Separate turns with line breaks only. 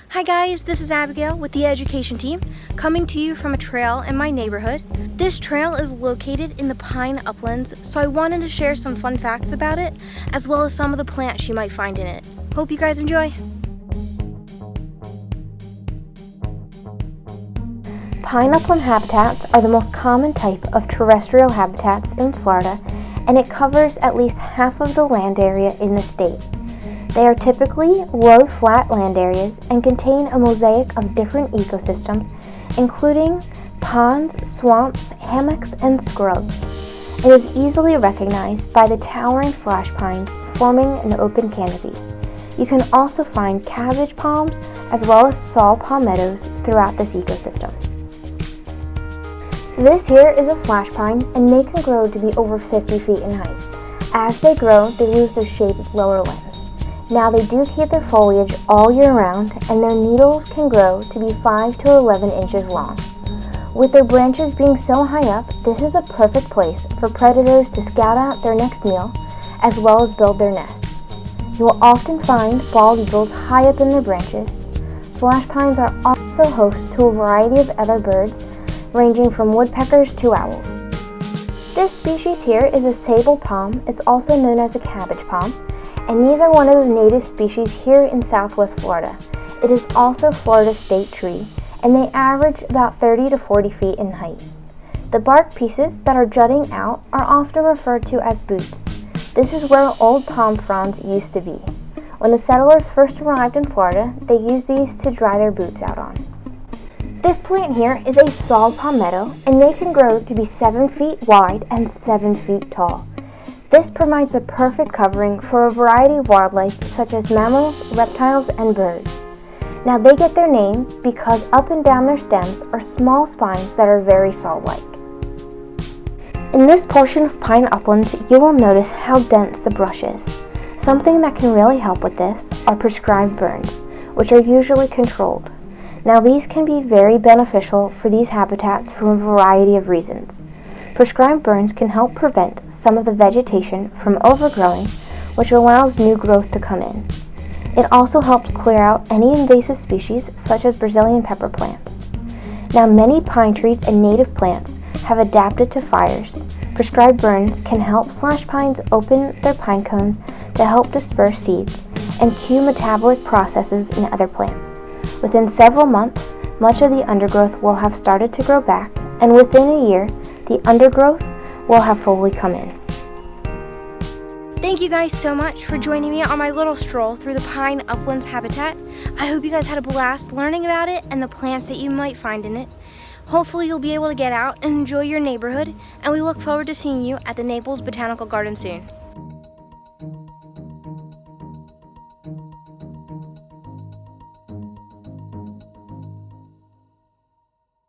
Hi guys, this is Abigail with the education team, coming to you from a trail in my neighborhood. This trail is located in the pine uplands, so I wanted to share some fun facts about it, as well as some of the plants you might find in it. Hope you guys enjoy. Pine upland habitats are the most common type of terrestrial habitats in Florida, and it covers at least half of the land area in the state. They are typically low, flat land areas and contain a mosaic of different ecosystems, including ponds, swamps, hammocks, and scrubs. It is easily recognized by the towering slash pines forming an open canopy. You can also find cabbage palms as well as saw palmettos throughout this ecosystem. This here is a slash pine, and they can grow to be over 50 feet in height. As they grow, they lose their shaped lower limbs. Now they do keep their foliage all year round, and their needles can grow to be 5 to 11 inches long. With their branches being so high up, this is a perfect place for predators to scout out their next meal, as well as build their nests. You will often find bald eagles high up in their branches. Slash pines are also host to a variety of other birds, ranging from woodpeckers to owls. This species here is a sable palm. It's also known as a cabbage palm, and these are one of the native species here in Southwest Florida. It is also Florida's state tree, and they average about 30 to 40 feet in height. The bark pieces that are jutting out are often referred to as boots. This is where old palm fronds used to be. When the settlers first arrived in Florida, they used these to dry their boots out on. This plant here is a saw palmetto, and they can grow to be 7 feet wide and 7 feet tall. This provides the perfect covering for a variety of wildlife such as mammals, reptiles, and birds. Now they get their name because up and down their stems are small spines that are very saw-like. In this portion of pine uplands, you will notice how dense the brush is. Something that can really help with this are prescribed burns, which are usually controlled. Now these can be very beneficial for these habitats for a variety of reasons. Prescribed burns can help prevent some of the vegetation from overgrowing, which allows new growth to come in. It also helps clear out any invasive species such as Brazilian pepper plants. Now many pine trees and native plants have adapted to fires. Prescribed burns can help slash pines open their pine cones to help disperse seeds and cue metabolic processes in other plants. Within several months, much of the undergrowth will have started to grow back, and within a year, the undergrowth will have fully come in. Thank you guys so much for joining me on my little stroll through the pine uplands habitat. I hope you guys had a blast learning about it and the plants that you might find in it. Hopefully you'll be able to get out and enjoy your neighborhood, and we look forward to seeing you at the Naples Botanical Garden soon.